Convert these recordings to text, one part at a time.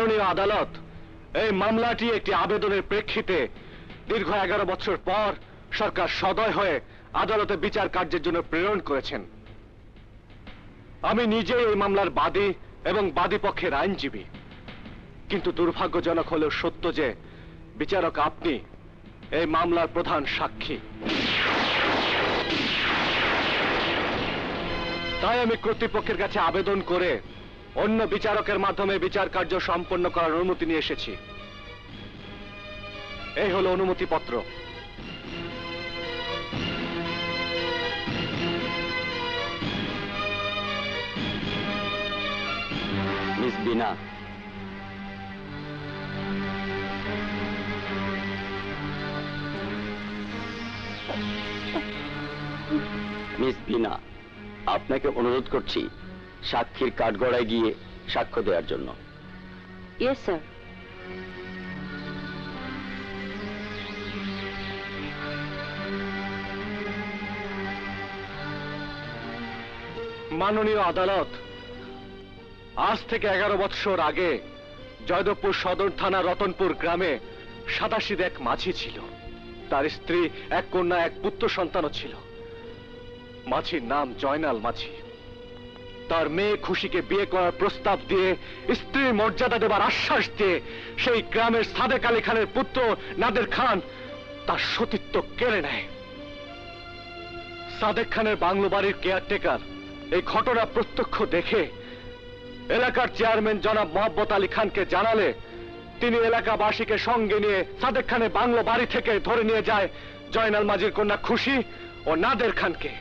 মাননীয় আদালত, এই মামলাটি একটি আবেদনের প্রেক্ষিতে দীর্ঘ 11 বছর পর সরকার সদয় হয়ে আদালতে বিচার কার্যের জন্য প্রেরণ করেছেন। আমি নিজেই এই মামলার বাদী এবং বাদী পক্ষের আইনজীবী, কিন্তু দুর্ভাগ্যজনক হলেও সত্য যে বিচারক আপনি এই মামলার প্রধান সাক্ষী। তাই আমি কর্তৃপক্ষের কাছে আবেদন করে অন্য বিচারকের মাধ্যমে বিচার কার্য সম্পন্ন করার অনুমতি নিয়ে এসেছি। এই হলো অনুমতিপত্র। মিস বিনা, মিস বিনা, আপনাকে অনুরোধ করছি সাক্ষীর কাঠগড়ায় গিয়ে সাক্ষ্য দেওয়ার জন্য। Yes sir. মাননীয় আদালত, আজ থেকে 11 বছর আগে জয়দেবপুর সদর থানা রতনপুর গ্রামে সাদাশিদ এক মাঝি ছিল। তার স্ত্রী, এক কন্যা, এক পুত্র সন্তানও ছিল। মাঝির নাম জয়নাল মাঝি। তার মেয়ে খুশিকে বিয়ে করার প্রস্তাব দিয়ে স্ত্রীর মর্যাদা দেবার আশ্বাস দিয়ে সেই গ্রামের সাদেক আলী খানের পুত্র নাদের খান তার সতীত্ব কেড়ে নেয়। সাদেক খানের বাংলো বাড়ির কেয়ারটেকার এই ঘটনা প্রত্যক্ষ দেখে এলাকার চেয়ারম্যান জনাব মোহাম্মদ আলী খানকে জানালে তিনি এলাকাবাসীকে সঙ্গে নিয়ে সাদেক খানের বাংলো বাড়ি থেকে ধরে নিয়ে যায় জয়নাল মাঝির কন্যা খুশি ও নাদের খানকে।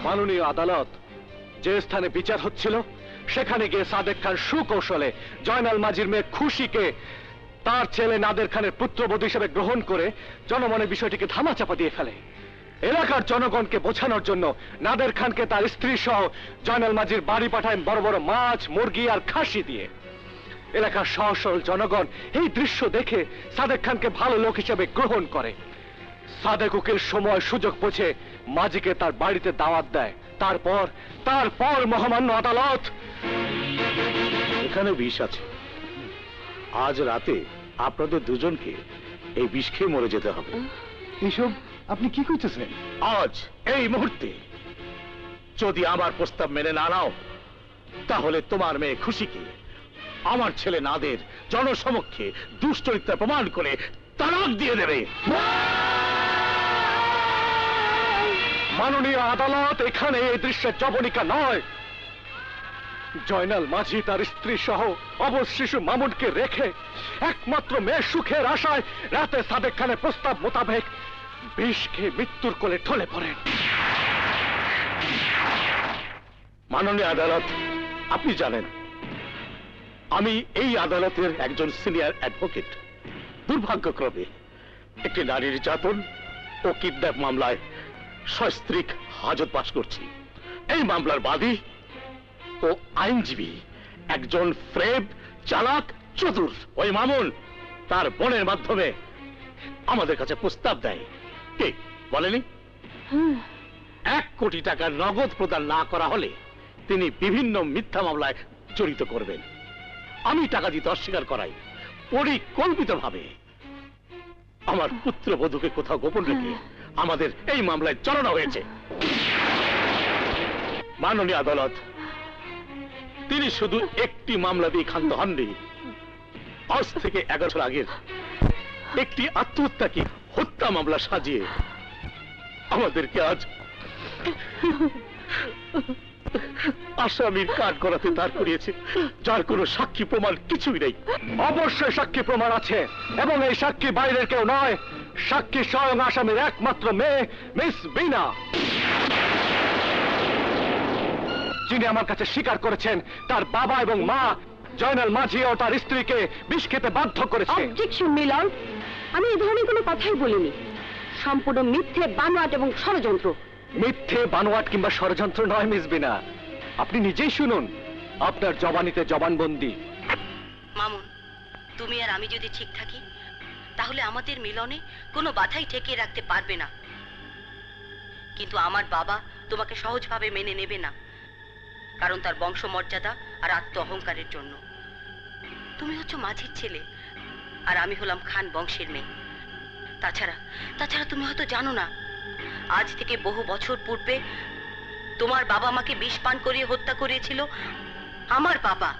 মাননীয় আদালত, যে স্থানে বিচার হচ্ছিল সেখানে গিয়ে সাদেক খান সুকৌশলে জয়নাল মাঝির মেয়ে খুশিকে তার ছেলে নাদের খানের পুত্রবধূ হিসেবে গ্রহণ করে জনমনের বিষয়টিকে ধামাচাপা দিয়ে ফেলে। এলাকার জনগণকে বোঝানোর জন্য নাদের খানকে তার স্ত্রী সহ জয়নাল মাঝির বাড়ি পাঠায় বড় বড় মাছ, মুরগি আর খাসি দিয়ে। এলাকার সহজ সরল জনগণ এই দৃশ্য দেখে সাদেক খানকে ভালো লোক হিসেবে গ্রহণ করে। সাদেক উকিল সময় সুযোগ বুঝে মাঝিকে তার বাড়িতে দাওয়াত দেয়। তারপর মহামান্য আদালত, এখানে বিষ আছে। আজ রাতে আপনাদের দুজনকে এই বিষ খেয়ে মরে যেতে হবে। এসব আপনি কি করতেছেন? আজ এই মুহূর্তে যদি আমার প্রস্তাব মেনে না নাও, তাহলে তোমার মেয়ে খুশিকে আমার ছেলে নাদের জনসমক্ষে দুশ্চরিত্র প্রমাণ করে তালাক দিয়ে দেবে। মাননীয় আদালত, এখানে এই দৃশ্যের জবনিকা নয়। জয়নাল মাঝি তার স্ত্রী সহ অবশ শিশু মামুনকে রেখে একমাত্র মেয়ের সুখের আশায় রাতে সাদেক খানের প্রস্তাব মোতাবেক বিষ খেয়ে মৃত্যুর কোলে ঢলে পড়েন। মাননীয় আদালত, আপনি জানেন আমি এই আদালতের একজন সিনিয়র অ্যাডভোকেট। দুর্ভাগ্যক্রমে একটি নারী নির্যাতন ও কিডন্যাপ মামলায় সস্ত্রীক হাজত পাশ করছি। এই মামলার বাদী ও আইনজীবী একজন ফ্রেব, চালাক, চতুর ওই মামুন তার বোনের মাধ্যমে আমাদের কাছে প্রস্তাব দেয়। কে বলেনি? 1 কোটি টাকা নগদ প্রদান না করা হলে তিনি বিভিন্ন মিথ্যা মামলায় জড়িত করবেন। আমি টাকা দিতে অস্বীকার করাই পরিকল্পিতভাবে আমার পুত্রবধূকে কোথাও গোপন রেখে আমাদের এই মামলায় জড়ানো হয়েছে। মাননীয় আদালত, তিনি শুধু একটি মামলা দিয়ে ক্ষান্ত হননি। আজ থেকে 11 বছর আগের একটি আত্মহত্যাকে হত্যা মামলা সাজিয়ে আমাদেরকে আজ আসামির কাঠ গড়াতে দাঁড় করিয়েছে, যার কোনো সাক্ষী প্রমাণ কিছুই নেই। অবশ্যই সাক্ষী প্রমাণ আছে, এবং এই সাক্ষী বাইরের কেউ নয়। সাক্ষী স্বয়ং আসামির একমাত্র মেয়ে মিস বিনা, যিনি আমার কাছে স্বীকার করেছেন তার বাবা এবং মা জয়নাল মাঝি ও তার স্ত্রীকে বিষ খেতে বাধ্য করেছে। অবজেকশন মিলর্ড, আমি এই ধরনের কোনো কথাই বলিনি। সম্পূর্ণ মিথ্যে, বানোয়াট এবং ষড়যন্ত্র। মিথ্যে, বানোয়াট কিংবা ষড়যন্ত্র নয় মিস বিনা, আপনি নিজেই শুনুন আপনার জবানিতে জবানবন্দি। মামুন, তুমি আর আমি যদি ঠিক থাকি তাহলে আমাদের মিলনে কোনো বাধাই ঠেকিয়ে রাখতে পারবে না। কিন্তু আমার বাবা তোমাকে সহজভাবে মেনে নেবে না। কারণ তার বংশমর্যাদা আর আত্ম অহংকারের জন্য। তুমি হচ্ছ মাঝির ছেলে, আর আমি হলাম খান বংশের মেয়ে। তাছাড়া তাছাড়া তুমি হয়তো জানো না, আজ থেকে বহু বছর পূর্বে তোমার বাবা আমাকে বিষ পান করিয়ে হত্যা করেছিল আমার বাবা।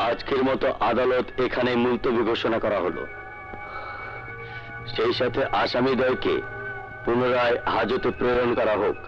আজকের মতো আদালত এখানে মুলতবি ঘোষণা করা হলো। সেই সাথে আসামিদ্বয়কে পুনরায় হাজতে প্রেরণ করা হোক।